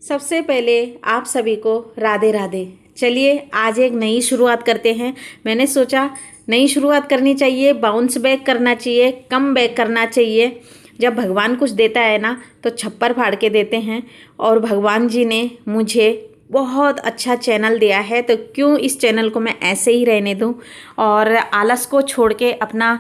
सबसे पहले आप सभी को राधे राधे। चलिए आज एक नई शुरुआत करते हैं। मैंने सोचा नई शुरुआत करनी चाहिए, बाउंस बैक करना चाहिए, कम बैक करना चाहिए। जब भगवान कुछ देता है ना तो छप्पर फाड़ के देते हैं, और भगवान जी ने मुझे बहुत अच्छा चैनल दिया है, तो क्यों इस चैनल को मैं ऐसे ही रहने दूं और आलस को छोड़ के अपना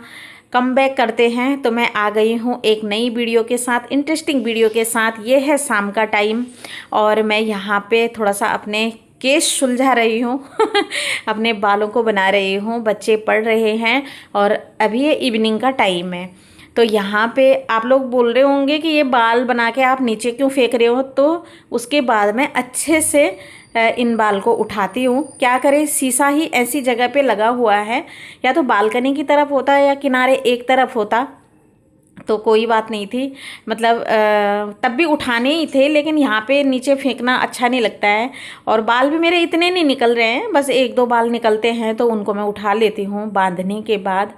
कम बैक करते हैं। तो मैं आ गई हूँ एक नई वीडियो के साथ, इंटरेस्टिंग वीडियो के साथ। ये है शाम का टाइम और मैं यहाँ पे थोड़ा सा अपने केस सुलझा रही हूँ अपने बालों को बना रही हूँ। बच्चे पढ़ रहे हैं और अभी ये इवनिंग का टाइम है। तो यहाँ पे आप लोग बोल रहे होंगे कि ये बाल बना के आप नीचे क्यों फेंक रहे हो, तो उसके बाद मैं अच्छे से इन बाल को उठाती हूँ। क्या करें, शीशा ही ऐसी जगह पे लगा हुआ है, या तो बालकनी की तरफ होता या किनारे एक तरफ होता तो कोई बात नहीं थी। मतलब तब भी उठाने ही थे, लेकिन यहाँ पे नीचे फेंकना अच्छा नहीं लगता है। और बाल भी मेरे इतने नहीं निकल रहे हैं, बस एक दो बाल निकलते हैं तो उनको मैं उठा लेती हूँ बांधने के बाद।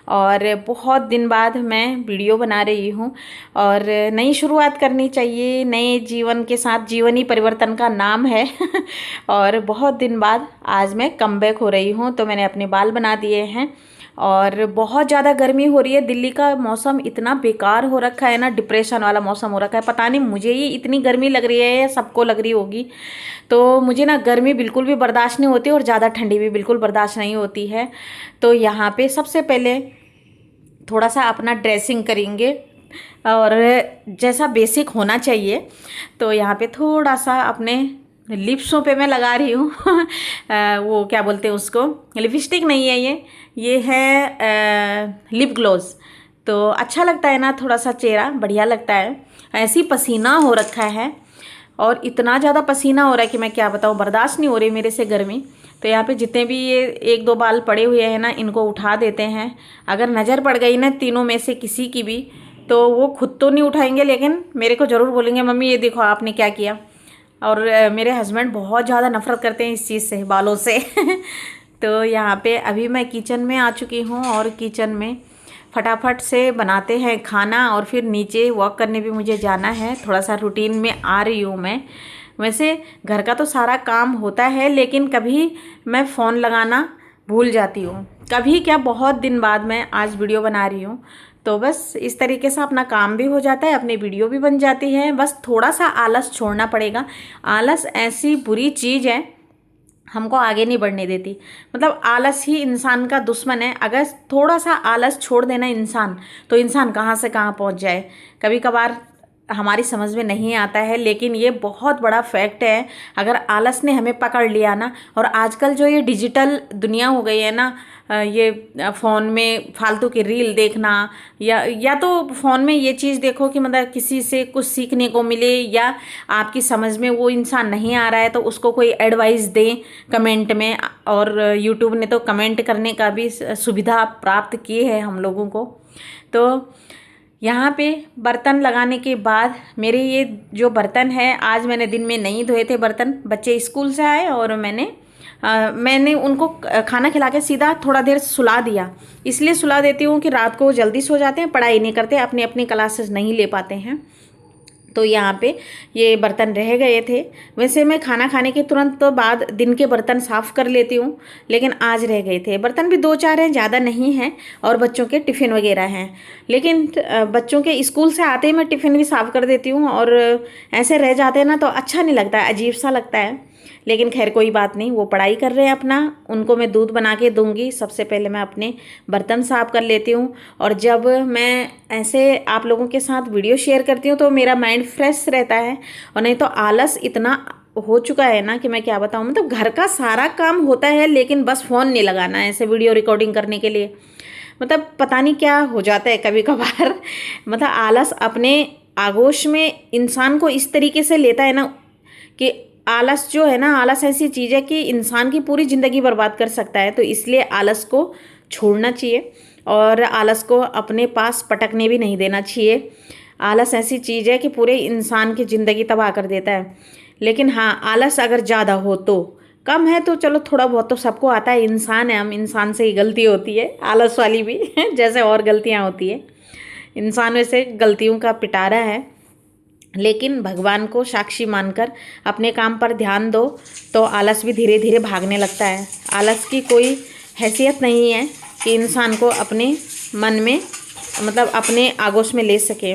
और बहुत दिन बाद मैं वीडियो बना रही हूँ और नई शुरुआत करनी चाहिए नए जीवन के साथ। जीवन ही परिवर्तन का नाम है और बहुत दिन बाद आज मैं कमबैक हो रही हूँ। तो मैंने अपने बाल बना दिए हैं और बहुत ज़्यादा गर्मी हो रही है। दिल्ली का मौसम इतना बेकार हो रखा है ना, डिप्रेशन वाला मौसम हो रखा है। पता नहीं मुझे ही इतनी गर्मी लग रही है या सबको लग रही होगी। तो मुझे ना गर्मी बिल्कुल भी बर्दाश्त नहीं होती और ज़्यादा ठंडी भी बिल्कुल बर्दाश्त नहीं होती है। तो यहाँ पे सबसे पहले थोड़ा सा अपना ड्रेसिंग करेंगे और जैसा बेसिक होना चाहिए। तो यहाँ पे थोड़ा सा अपने लिप्सों पे मैं लगा रही हूँ वो क्या बोलते हैं उसको, लिपस्टिक नहीं है ये है लिप ग्लोज। तो अच्छा लगता है ना, थोड़ा सा चेहरा बढ़िया लगता है। ऐसी पसीना हो रखा है और इतना ज़्यादा पसीना हो रहा है कि मैं क्या बताऊँ, बर्दाश्त नहीं हो रही मेरे से गर्मी। तो यहाँ पे जितने भी ये एक दो बाल पड़े हुए हैं ना, इनको उठा देते हैं। अगर नज़र पड़ गई ना तीनों में से किसी की भी, तो वो खुद तो नहीं उठाएंगे, लेकिन मेरे को ज़रूर बोलेंगे मम्मी ये देखो आपने क्या किया। और मेरे हस्बैंड बहुत ज़्यादा नफरत करते हैं इस चीज़ से, बालों से तो यहाँ पे अभी मैं किचन में आ चुकी हूँ और किचन में फटाफट से बनाते हैं खाना, और फिर नीचे वॉक करने भी मुझे जाना है। थोड़ा सा रूटीन में आ रही हूँ मैं। वैसे घर का तो सारा काम होता है, लेकिन कभी मैं फ़ोन लगाना भूल जाती हूँ। कभी क्या, बहुत दिन बाद मैं आज वीडियो बना रही हूँ। तो बस इस तरीके से अपना काम भी हो जाता है, अपनी वीडियो भी बन जाती है। बस थोड़ा सा आलस छोड़ना पड़ेगा। आलस ऐसी बुरी चीज़ है, हमको आगे नहीं बढ़ने देती। मतलब आलस ही इंसान का दुश्मन है। अगर थोड़ा सा आलस छोड़ देना इंसान, तो इंसान कहाँ से कहाँ पहुँच जाए। कभी कभार हमारी समझ में नहीं आता है, लेकिन ये बहुत बड़ा फैक्ट है। अगर आलस ने हमें पकड़ लिया ना, और आजकल जो ये डिजिटल दुनिया हो गई है ना, ये फ़ोन में फालतू की रील देखना, या तो फ़ोन में ये चीज़ देखो कि मतलब किसी से कुछ सीखने को मिले, या आपकी समझ में वो इंसान नहीं आ रहा है तो उसको कोई एडवाइस दें कमेंट में। और यूट्यूब ने तो कमेंट करने का भी सुविधा प्राप्त की है हम लोगों को। तो यहाँ पे बर्तन लगाने के बाद मेरे ये जो बर्तन है, आज मैंने दिन में नहीं धोए थे बर्तन। बच्चे स्कूल से आए और मैंने उनको खाना खिला के सीधा थोड़ा देर सुला दिया। इसलिए सुला देती हूँ कि रात को वो जल्दी सो जाते हैं, पढ़ाई नहीं करते, अपनी अपनी क्लासेस नहीं ले पाते हैं। तो यहाँ पे ये बर्तन रह गए थे। वैसे मैं खाना खाने के तुरंत तो बाद दिन के बर्तन साफ़ कर लेती हूँ, लेकिन आज रह गए थे। बर्तन भी दो चार हैं, ज़्यादा नहीं हैं, और बच्चों के टिफ़िन वगैरह हैं। लेकिन बच्चों के स्कूल से आते ही मैं टिफ़िन भी साफ़ कर देती हूँ, और ऐसे रह जाते हैं ना तो अच्छा नहीं लगता है, अजीब सा लगता है। लेकिन खैर कोई बात नहीं, वो पढ़ाई कर रहे हैं अपना, उनको मैं दूध बना के दूंगी। सबसे पहले मैं अपने बर्तन साफ़ कर लेती हूँ। और जब मैं ऐसे आप लोगों के साथ वीडियो शेयर करती हूँ तो मेरा माइंड फ्रेश रहता है। और नहीं तो आलस इतना हो चुका है ना कि मैं क्या बताऊँ। मतलब घर का सारा काम होता है, लेकिन बस फ़ोन नहीं लगाना है ऐसे वीडियो रिकॉर्डिंग करने के लिए। मतलब पता नहीं क्या हो जाता है कभी कभार मतलब आलस अपने आगोश में इंसान को इस तरीके से लेता है ना, कि आलस जो है ना, आलस ऐसी चीज़ है कि इंसान की पूरी ज़िंदगी बर्बाद कर सकता है। तो इसलिए आलस को छोड़ना चाहिए और आलस को अपने पास पटकने भी नहीं देना चाहिए। आलस ऐसी चीज़ है कि पूरे इंसान की ज़िंदगी तबाह कर देता है। लेकिन हाँ, आलस अगर ज़्यादा हो तो, कम है तो चलो थोड़ा बहुत तो सबको आता है, इंसान है हम, इंसान से ही गलती होती है, आलस वाली भी जैसे और गलतियाँ होती है। इंसान वैसे गलतियों का पिटारा है। लेकिन भगवान को साक्षी मानकर अपने काम पर ध्यान दो तो आलस भी धीरे धीरे भागने लगता है। आलस की कोई हैसियत नहीं है कि इंसान को अपने मन में मतलब अपने आगोश में ले सके।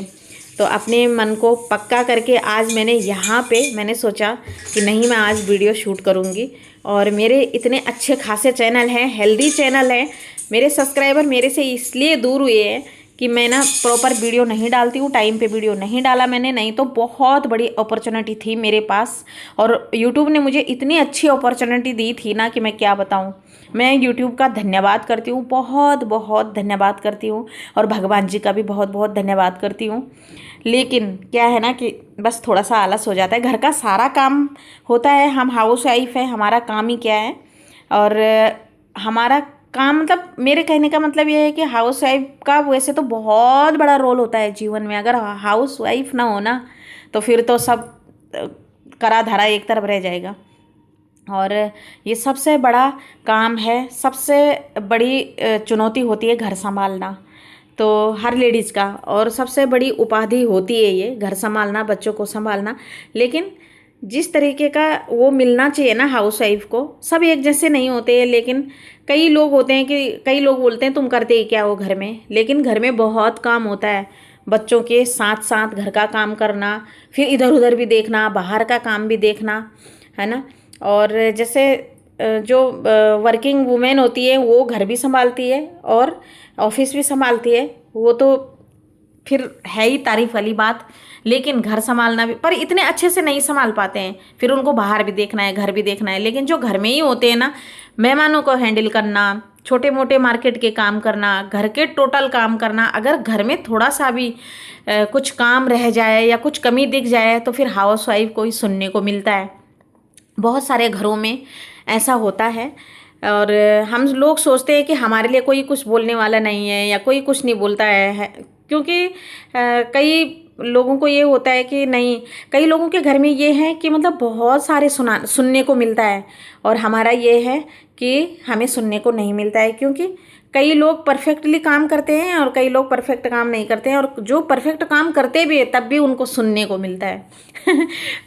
तो अपने मन को पक्का करके आज मैंने सोचा कि नहीं, मैं आज वीडियो शूट करूँगी। और मेरे इतने अच्छे खासे चैनल हैं, हेल्दी चैनल हैं, मेरे सब्सक्राइबर मेरे से इसलिए दूर हुए हैं कि मैं ना प्रॉपर वीडियो नहीं डालती हूँ, टाइम पे वीडियो नहीं डाला मैंने, नहीं तो बहुत बड़ी अपॉर्चुनिटी थी मेरे पास। और यूट्यूब ने मुझे इतनी अच्छी अपॉर्चुनिटी दी थी ना कि मैं क्या बताऊँ। मैं यूट्यूब का धन्यवाद करती हूँ, बहुत बहुत धन्यवाद करती हूँ, और भगवान जी का भी बहुत बहुत धन्यवाद करती हूँ। लेकिन क्या है ना कि बस थोड़ा सा आलस हो जाता है। घर का सारा काम होता है, हम हाउस वाइफ है, हमारा काम ही क्या है। और हमारा काम मतलब मेरे कहने का मतलब ये है कि हाउस वाइफ का वैसे तो बहुत बड़ा रोल होता है जीवन में। अगर हाउस वाइफ ना हो ना तो फिर तो सब करा धरा एक तरफ रह जाएगा। और ये सबसे बड़ा काम है, सबसे बड़ी चुनौती होती है घर संभालना, तो हर लेडीज़ का। और सबसे बड़ी उपाधि होती है ये घर संभालना, बच्चों को संभालना। लेकिन जिस तरीके का वो मिलना चाहिए ना हाउस वाइफ को, सब एक जैसे नहीं होते हैं। लेकिन कई लोग होते हैं कि कई लोग बोलते हैं तुम करते ही क्या हो घर में, लेकिन घर में बहुत काम होता है। बच्चों के साथ साथ घर का काम करना, फिर इधर उधर भी देखना, बाहर का काम भी देखना, है ना। और जैसे जो वर्किंग वुमेन होती है वो घर भी संभालती है और ऑफिस भी संभालती है, वो तो फिर है ही तारीफ वाली बात। लेकिन घर संभालना भी, पर इतने अच्छे से नहीं संभाल पाते हैं, फिर उनको बाहर भी देखना है, घर भी देखना है। लेकिन जो घर में ही होते हैं ना, मेहमानों को हैंडल करना, छोटे मोटे मार्केट के काम करना, घर के टोटल काम करना, अगर घर में थोड़ा सा भी कुछ काम रह जाए या कुछ कमी दिख जाए तो फिर हाउस वाइफ को ही सुनने को मिलता है। बहुत सारे घरों में ऐसा होता है। और हम लोग सोचते हैं कि हमारे लिए कोई कुछ बोलने वाला नहीं है या कोई कुछ नहीं बोलता है, क्योंकि कई लोगों को ये होता है कि नहीं, कई लोगों के घर में ये है कि मतलब बहुत सारे सुनने को मिलता है, और हमारा ये है कि हमें सुनने को नहीं मिलता है। क्योंकि कई लोग परफेक्टली काम करते हैं और कई लोग परफेक्ट काम नहीं करते हैं, और जो परफेक्ट काम करते भी है तब भी उनको सुनने को मिलता है।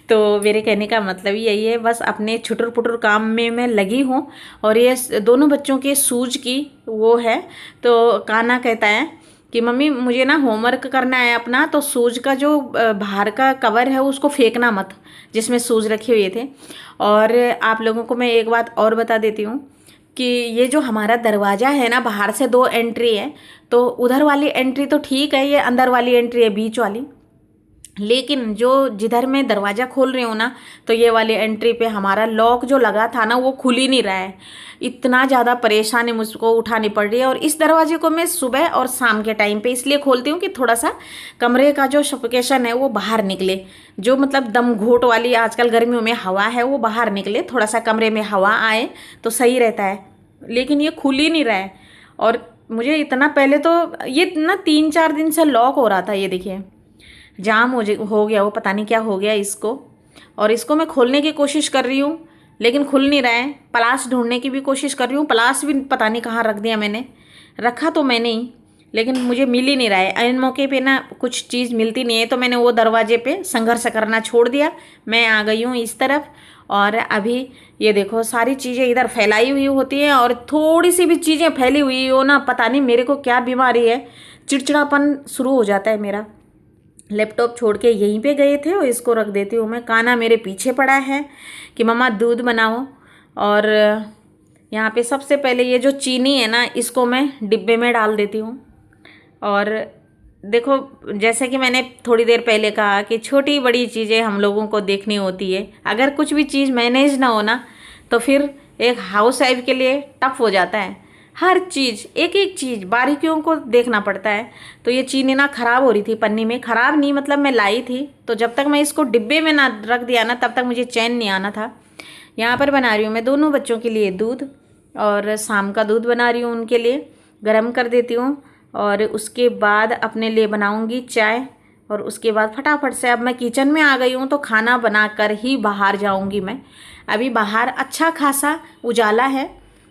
तो मेरे कहने का मतलब यही है, बस अपने छुटुर पुटुर काम में मैं लगी हूँ। और ये दोनों बच्चों के शूज की वो है, तो कान्हा कहता है कि मम्मी मुझे ना होमवर्क करना है अपना, तो शूज का जो बाहर का कवर है उसको फेंकना मत, जिसमें शूज रखे हुए थे। और आप लोगों को मैं एक बात और बता देती हूँ कि ये जो हमारा दरवाज़ा है ना, बाहर से 2 एंट्री है, तो उधर वाली एंट्री तो ठीक है, ये अंदर वाली एंट्री है बीच वाली। लेकिन जो जिधर मैं दरवाज़ा खोल रही हूँ ना, तो ये वाली एंट्री पे हमारा लॉक जो लगा था ना वो खुल ही नहीं रहा है। इतना ज़्यादा परेशानी मुझको उठानी पड़ रही है। और इस दरवाजे को मैं सुबह और शाम के टाइम पे इसलिए खोलती हूँ कि थोड़ा सा कमरे का जो सफोकेशन है वो बाहर निकले, जो मतलब दम घोट वाली आजकल गर्मियों में हवा है वो बाहर निकले, थोड़ा सा कमरे में हवा आए तो सही रहता है। लेकिन ये खुल ही नहीं रहा है। और मुझे इतना पहले तो ये ना 3-4 दिन से लॉक हो रहा था, ये देखिए जाम हो गया, वो पता नहीं क्या हो गया इसको। और इसको मैं खोलने की कोशिश कर रही हूँ लेकिन खुल नहीं रहा है। प्लास ढूंढने की भी कोशिश कर रही हूँ, प्लास भी पता नहीं कहाँ रख दिया मैंने, रखा तो मैंने ही लेकिन मुझे मिल ही नहीं रहा है। इन मौके पे ना कुछ चीज़ मिलती नहीं है, तो मैंने वो दरवाजे पे संघर्ष करना छोड़ दिया। मैं आ गई हूँ इस तरफ, और अभी ये देखो सारी चीज़ें इधर फैलाई हुई होती हैं, और थोड़ी सी भी चीज़ें फैली हुई हो ना, पता नहीं मेरे को क्या बीमारी है, चिड़चिड़ापन शुरू हो जाता है मेरा। लैपटॉप छोड़ के यहीं पे गए थे और इसको रख देती हूँ मैं। कान्हा मेरे पीछे पड़ा है कि मम्मा दूध बनाओ। और यहाँ पे सबसे पहले ये जो चीनी है ना, इसको मैं डिब्बे में डाल देती हूँ। और देखो जैसे कि मैंने थोड़ी देर पहले कहा कि छोटी बड़ी चीज़ें हम लोगों को देखनी होती है। अगर कुछ भी चीज़ मैनेज ना हो ना तो फिर एक हाउस वाइफ के लिए टफ हो जाता है। हर चीज़ एक एक चीज़ बारीकियों को देखना पड़ता है। तो ये चीनी ना ख़राब हो रही थी पन्नी में, ख़राब नहीं मतलब मैं लाई थी, तो जब तक मैं इसको डिब्बे में ना रख दिया ना तब तक मुझे चैन नहीं आना था। यहाँ पर बना रही हूँ मैं दोनों बच्चों के लिए दूध, और शाम का दूध बना रही हूँ उनके लिए, गर्म कर देती हूँ। और उसके बाद अपने लिए बनाऊँगी चाय, और उसके बाद फटाफट से अब मैं किचन में आ गई हूँ तो खाना बना कर ही बाहर जाऊँगी मैं। अभी बाहर अच्छा खासा उजाला है,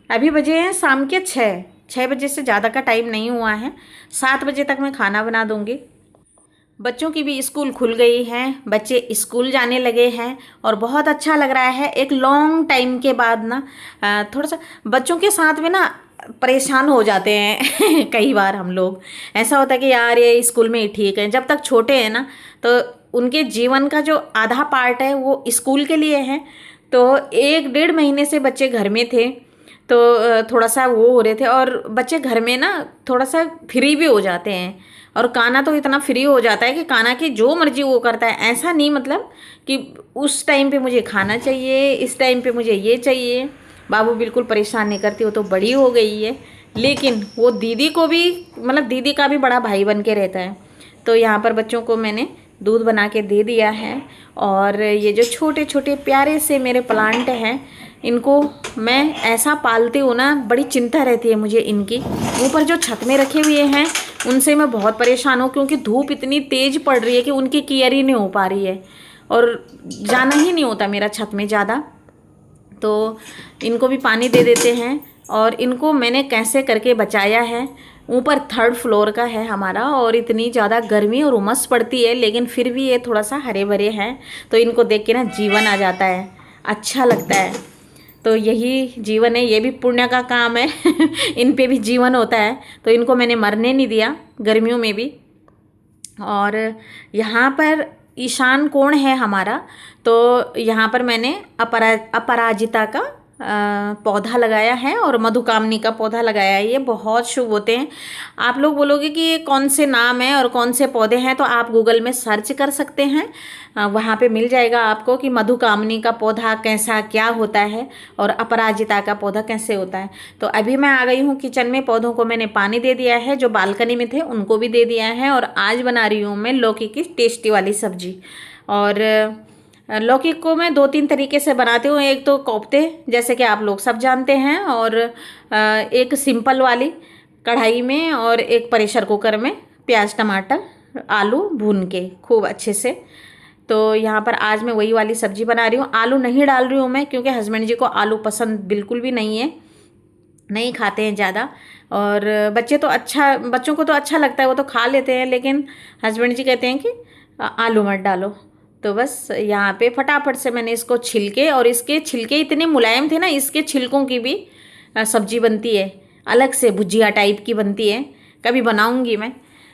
अभी बजे हैं शाम के 6 बजे से ज़्यादा का टाइम नहीं हुआ है। 7 बजे तक मैं खाना बना दूँगी। बच्चों की भी स्कूल खुल गई हैं, बच्चे स्कूल जाने लगे हैं और बहुत अच्छा लग रहा है। एक लॉन्ग टाइम के बाद ना थोड़ा सा बच्चों के साथ में ना परेशान हो जाते हैं कई बार हम लोग। ऐसा होता है कि यार ये स्कूल में ही ठीक है। जब तक छोटे हैं ना तो उनके जीवन का जो आधा पार्ट है वो स्कूल के लिए है। तो 1 डेढ़ महीने से बच्चे घर में थे, तो थोड़ा सा वो हो रहे थे। और बच्चे घर में ना थोड़ा सा फ्री भी हो जाते हैं। और काना तो इतना फ्री हो जाता है कि काना की जो मर्जी वो करता है। ऐसा नहीं मतलब कि उस टाइम पे मुझे खाना चाहिए, इस टाइम पे मुझे ये चाहिए। बाबू बिल्कुल परेशान नहीं करती, वो तो बड़ी हो गई है, लेकिन वो दीदी को भी मतलब दीदी का भी बड़ा भाई बन के रहता है। तो यहाँ पर बच्चों को मैंने दूध बना के दे दिया है। और ये जो छोटे छोटे प्यारे से मेरे प्लांट हैं, इनको मैं ऐसा पालती हूँ ना, बड़ी चिंता रहती है मुझे इनकी। ऊपर जो छत में रखे हुए हैं उनसे मैं बहुत परेशान हूँ, क्योंकि धूप इतनी तेज़ पड़ रही है कि उनकी केयर ही नहीं हो पा रही है और जाना ही नहीं होता मेरा छत में ज़्यादा। तो इनको भी पानी दे देते हैं। और इनको मैंने कैसे करके बचाया है, ऊपर 3rd फ्लोर का है हमारा और इतनी ज़्यादा गर्मी और उमस पड़ती है, लेकिन फिर भी ये थोड़ा सा हरे भरे हैं तो इनको देख के ना जीवन आ जाता है, अच्छा लगता है। तो यही जीवन है, ये भी पुण्य का काम है इन पे भी जीवन होता है। तो इनको मैंने मरने नहीं दिया गर्मियों में भी। और यहाँ पर ईशान कोण है हमारा, तो यहाँ पर मैंने अपराजिता का पौधा लगाया है और मधुकामनी का पौधा लगाया है। ये बहुत शुभ होते हैं। आप लोग बोलोगे कि ये कौन से नाम है और कौन से पौधे हैं, तो आप गूगल में सर्च कर सकते हैं। वहाँ पे मिल जाएगा आपको कि मधुकामनी का पौधा कैसा क्या होता है और अपराजिता का पौधा कैसे होता है। तो अभी मैं आ गई हूँ किचन में, पौधों को मैंने पानी दे दिया है, जो बालकनी में थे उनको भी दे दिया है। और आज बना रही हूँ मैं लौकी की टेस्टी वाली सब्जी। और लौकी को मैं 2-3 तरीके से बनाती हूँ। एक तो कोफ्ते जैसे कि आप लोग सब जानते हैं, और एक सिंपल वाली कढ़ाई में, और एक प्रेशर कुकर में प्याज टमाटर आलू भून के खूब अच्छे से। तो यहाँ पर आज मैं वही वाली सब्जी बना रही हूँ। आलू नहीं डाल रही हूँ मैं, क्योंकि हस्बैंड जी को आलू पसंद बिल्कुल भी नहीं है, नहीं खाते हैं ज़्यादा। और बच्चों को तो अच्छा लगता है, वो तो खा लेते हैं, लेकिन हस्बैंड जी कहते हैं कि आलू मत डालो। तो बस यहाँ पे फटाफट से मैंने इसको छिलके, और इसके छिलके इतने मुलायम थे ना, इसके छिलकों की भी सब्जी बनती है, अलग से भुजिया टाइप की बनती है, कभी बनाऊंगी मैं।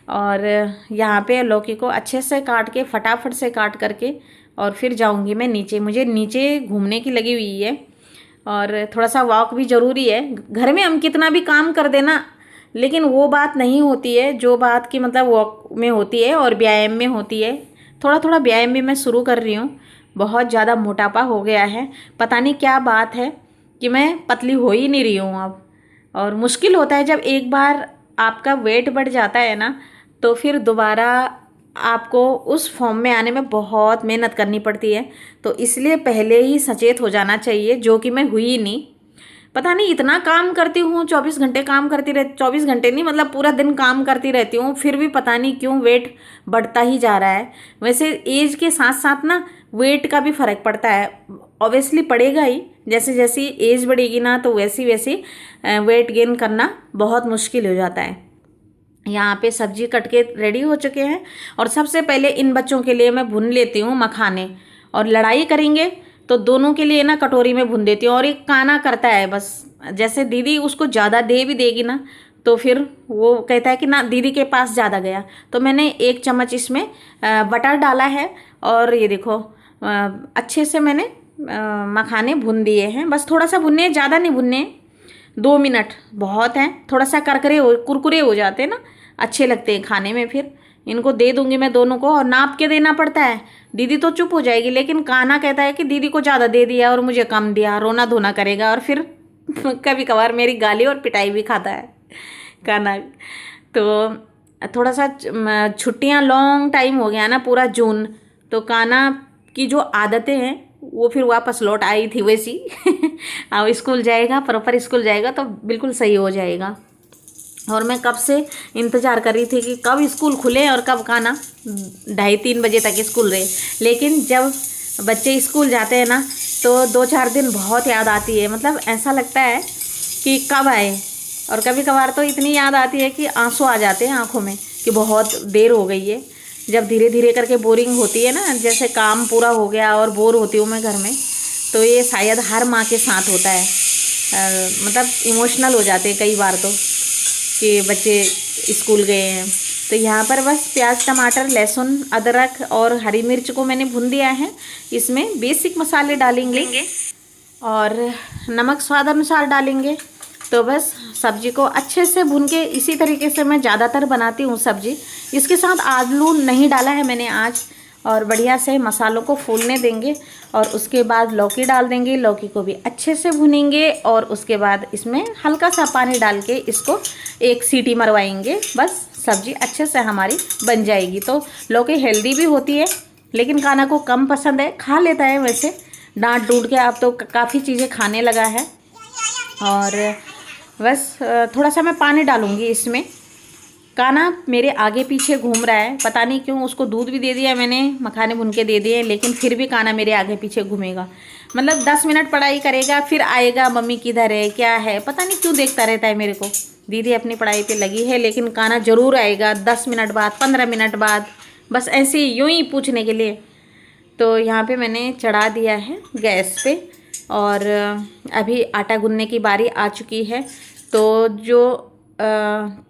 और यहाँ पे लौकी को अच्छे से काट के, फटाफट से काट करके, और फिर जाऊंगी मैं नीचे। मुझे नीचे घूमने की लगी हुई है, और थोड़ा सा वॉक भी ज़रूरी है। घर में हम कितना भी काम कर देना, लेकिन वो बात नहीं होती है जो बात की मतलब वॉक में होती है और व्यायाम में होती है। थोड़ा थोड़ा व्यायाम भी मैं शुरू कर रही हूँ। बहुत ज़्यादा मोटापा हो गया है, पता नहीं क्या बात है कि मैं पतली हो ही नहीं रही हूँ अब। और मुश्किल होता है जब एक बार आपका वेट बढ़ जाता है ना, तो फिर दोबारा आपको उस फॉर्म में आने में बहुत मेहनत करनी पड़ती है। तो इसलिए पहले ही सचेत हो जाना चाहिए, जो कि मैं हुई नहीं। पता नहीं इतना काम करती हूँ, 24 घंटे काम करती रहती, 24 घंटे नहीं मतलब पूरा दिन काम करती रहती हूँ, फिर भी पता नहीं क्यों वेट बढ़ता ही जा रहा है। वैसे एज के साथ साथ ना वेट का भी फ़र्क पड़ता है, ऑब्वियसली पड़ेगा ही। जैसे जैसी एज बढ़ेगी ना, तो वैसी वैसी वेट गेन करना बहुत मुश्किल हो जाता है। यहाँ पे सब्जी कट के रेडी हो चुके हैं, और सबसे पहले इन बच्चों के लिए मैं भून लेती हूँ मखाने। और लड़ाई करेंगे तो दोनों के लिए ना कटोरी में भून देती हूँ। और एक काना करता है बस, जैसे दीदी उसको ज़्यादा दे भी देगी ना, तो फिर वो कहता है कि ना दीदी के पास ज़्यादा गया। तो मैंने 1 चम्मच इसमें बटर डाला है, और ये देखो अच्छे से मैंने मखाने भून दिए हैं। बस थोड़ा सा भुनने, ज़्यादा नहीं भुनने, 2 मिनट बहुत हैं। थोड़ा सा कुरकुरे हो जाते हैं ना, अच्छे लगते हैं खाने में। फिर इनको दे दूंगी मैं दोनों को, और नाप के देना पड़ता है। दीदी तो चुप हो जाएगी, लेकिन काना कहता है कि दीदी को ज़्यादा दे दिया और मुझे कम दिया, रोना धोना करेगा। और फिर कभी कभार मेरी गाली और पिटाई भी खाता है काना। तो थोड़ा सा छुट्टियाँ लॉन्ग टाइम हो गया ना, पूरा जून, तो काना की जो आदतें हैं वो फिर वापस लौट आई थी वैसी अब स्कूल जाएगा, प्रॉपर स्कूल जाएगा तो बिल्कुल सही हो जाएगा। और मैं कब से इंतज़ार कर रही थी कि कब स्कूल खुले और कब काना 2:30-3 बजे तक स्कूल रहे। लेकिन जब बच्चे स्कूल जाते हैं ना, तो 2-4 दिन बहुत याद आती है। मतलब ऐसा लगता है कि कब आए, और कभी कभार तो इतनी याद आती है कि आंसू आ जाते हैं आँखों में कि बहुत देर हो गई है। जब धीरे धीरे करके बोरिंग होती है ना, जैसे काम पूरा हो गया और बोर होती हूँ मैं घर में, तो ये शायद हर माँ के साथ होता है। मतलब इमोशनल हो जाते हैं कई बार तो, कि बच्चे स्कूल गए हैं। तो यहाँ पर बस प्याज, टमाटर, लहसुन, अदरक और हरी मिर्च को मैंने भून दिया है। इसमें बेसिक मसाले डालेंगे और नमक स्वाद अनुसार डालेंगे। तो बस सब्जी को अच्छे से भून के, इसी तरीके से मैं ज़्यादातर बनाती हूँ सब्जी। इसके साथ आलू नहीं डाला है मैंने आज। और बढ़िया से मसालों को फूलने देंगे और उसके बाद लौकी डाल देंगे। लौकी को भी अच्छे से भुनेंगे और उसके बाद इसमें हल्का सा पानी डाल के इसको एक सीटी मरवाएंगे। बस सब्जी अच्छे से हमारी बन जाएगी। तो लौकी हेल्दी भी होती है, लेकिन कान्हा को कम पसंद है। खा लेता है वैसे, डांट डूट के अब तो काफ़ी चीज़ें खाने लगा है। और बस थोड़ा सा मैं पानी डालूँगी इसमें। कान्हा मेरे आगे पीछे घूम रहा है, पता नहीं क्यों। उसको दूध भी दे दिया मैंने, मखाने भुन के दे दिए, लेकिन फिर भी कान्हा मेरे आगे पीछे घूमेगा। मतलब 10 मिनट पढ़ाई करेगा, फिर आएगा मम्मी किधर है, क्या है, पता नहीं क्यों देखता रहता है मेरे को। दीदी अपनी पढ़ाई पे लगी है, लेकिन कान्हा ज़रूर आएगा 10 मिनट बाद, 15 मिनट बाद, बस ऐसे ही यूँ ही पूछने के लिए। तो यहाँ पे मैंने चढ़ा दिया है गैस पे और अभी आटा गूंदने की बारी आ चुकी है। तो जो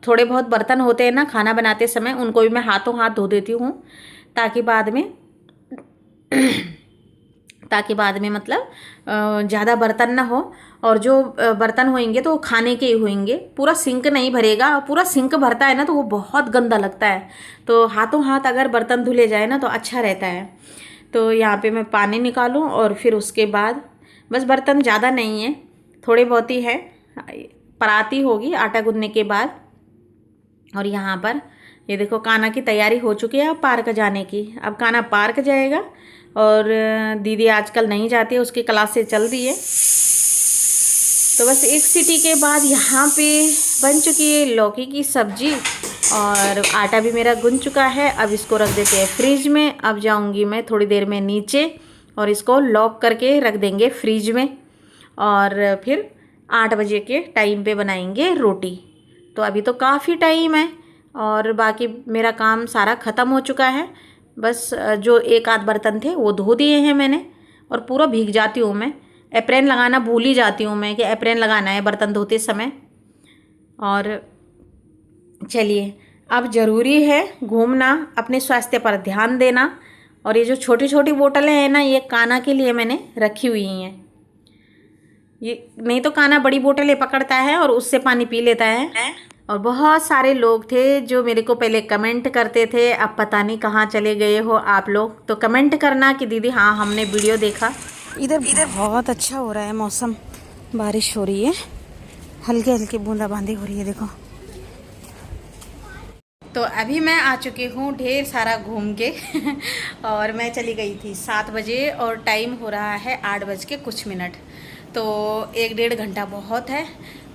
थोड़े बहुत बर्तन होते हैं ना खाना बनाते समय, उनको भी मैं हाथों हाथ धो देती हूँ, ताकि बाद में मतलब ज़्यादा बर्तन ना हो। और जो बर्तन होंगे तो वो खाने के ही होंगे, पूरा सिंक नहीं भरेगा। पूरा सिंक भरता है ना तो वो बहुत गंदा लगता है। तो हाथों हाथ अगर बर्तन धुले जाए ना तो अच्छा रहता है। तो यहाँ पे मैं पानी निकालूँ और फिर उसके बाद बस, बर्तन ज़्यादा नहीं है, थोड़े बहुत ही है, पराती होगी आटा गूंदने के बाद। और यहाँ पर ये देखो कान्हा की तैयारी हो चुकी है अब पार्क जाने की। अब कान्हा पार्क जाएगा और दीदी आजकल नहीं जाती है, उसकी क्लासेस चल रही है। तो बस एक सीटी के बाद यहाँ पे बन चुकी है लौकी की सब्जी और आटा भी मेरा गूंद चुका है। अब इसको रख देते हैं फ्रिज में। अब जाऊँगी मैं थोड़ी देर में नीचे और इसको लॉक करके रख देंगे फ्रिज में। और फिर 8 बजे के टाइम पे बनाएंगे रोटी। तो अभी तो काफ़ी टाइम है और बाकी मेरा काम सारा ख़त्म हो चुका है। बस जो एक आध बर्तन थे वो धो दिए हैं मैंने। और पूरा भीग जाती हूँ मैं, एप्रेन लगाना भूल ही जाती हूँ मैं कि एप्रेन लगाना है बर्तन धोते समय। और चलिए, अब ज़रूरी है घूमना, अपने स्वास्थ्य पर ध्यान देना। और ये जो छोटी छोटी बोतलें हैं ना, ये कान्हा के लिए मैंने रखी हुई हैं। ये नहीं तो कान्हा बड़ी बोतलें पकड़ता है और उससे पानी पी लेता है। और बहुत सारे लोग थे जो मेरे को पहले कमेंट करते थे, अब पता नहीं कहाँ चले गए हो आप लोग। तो कमेंट करना कि दीदी हाँ हमने वीडियो देखा। इधर बहुत अच्छा हो रहा है मौसम, बारिश हो रही है, हल्की हल्की बूंदाबांदी हो रही है, देखो। तो अभी मैं आ चुकी हूँ ढेर सारा घूम के और मैं चली गई थी 7 बजे और टाइम हो रहा है 8 बज के कुछ मिनट। तो 1-1.5 घंटा बहुत है।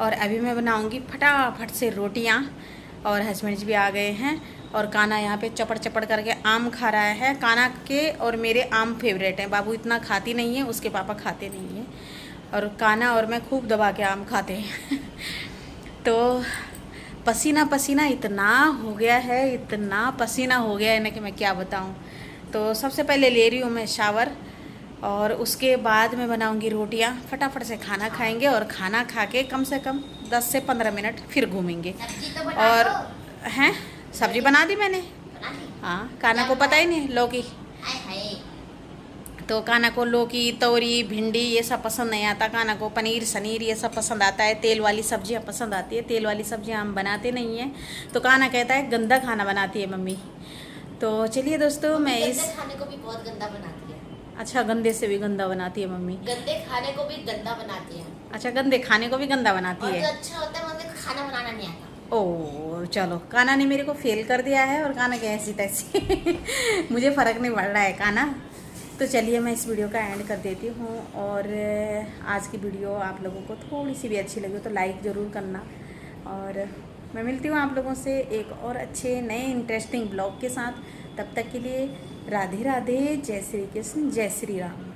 और अभी मैं बनाऊंगी फटाफट से रोटियां। और हस्बैंड भी आ गए हैं और कान्हा यहाँ पे चपड़ चपड़ करके आम खा रहा है। कान्हा के और मेरे आम फेवरेट हैं, बाबू इतना खाती नहीं है, उसके पापा खाते नहीं हैं। और कान्हा और मैं खूब दबा के आम खाते हैं तो पसीना पसीना इतना हो गया है, इतना पसीना हो गया है ना कि मैं क्या बताऊँ। तो सबसे पहले ले रही हूँ मैं शावर और उसके बाद मैं बनाऊंगी रोटियां। फटाफट से खाना खाएंगे और खाना खा के कम से कम 10 से 15 मिनट फिर घूमेंगे। और हैं सब्जी बना दी मैंने, हाँ, कान्हा को पता ही नहीं लौकी। तो कान्हा को लौकी, तोरी, भिंडी ये सब पसंद नहीं आता। कान्हा को पनीर सनीर ये सब पसंद आता है, तेल वाली सब्जियां पसंद आती है। तेल वाली सब्जियां हम बनाते नहीं हैं। तो कान्हा कहता है गंदा खाना बनाती है मम्मी। तो चलिए दोस्तों, मैं इस खाने को भी बहुत गंदा बनाती है। अच्छा, गंदे से भी गंदा बनाती है मम्मी। गंदे खाने को भी गंदा बनाती है। अच्छा, गंदे खाने को भी गंदा बनाती है। और जो अच्छा होता है मुझे खाना बनाना नहीं आता। ओह चलो, कान्हा ने मेरे को फेल कर दिया है और कान्हा के ऐसी तैसी मुझे फ़र्क नहीं पड़ रहा है कान्हा। तो चलिए मैं इस वीडियो का एंड कर देती हूँ। और आज की वीडियो आप लोगों को थोड़ी सी भी अच्छी लगी तो लाइक ज़रूर करना। और मैं मिलती हूँ आप लोगों से एक और अच्छे नए इंटरेस्टिंग ब्लॉग के साथ। तब तक के लिए राधे राधे, जय श्री कृष्ण, जय श्री राम।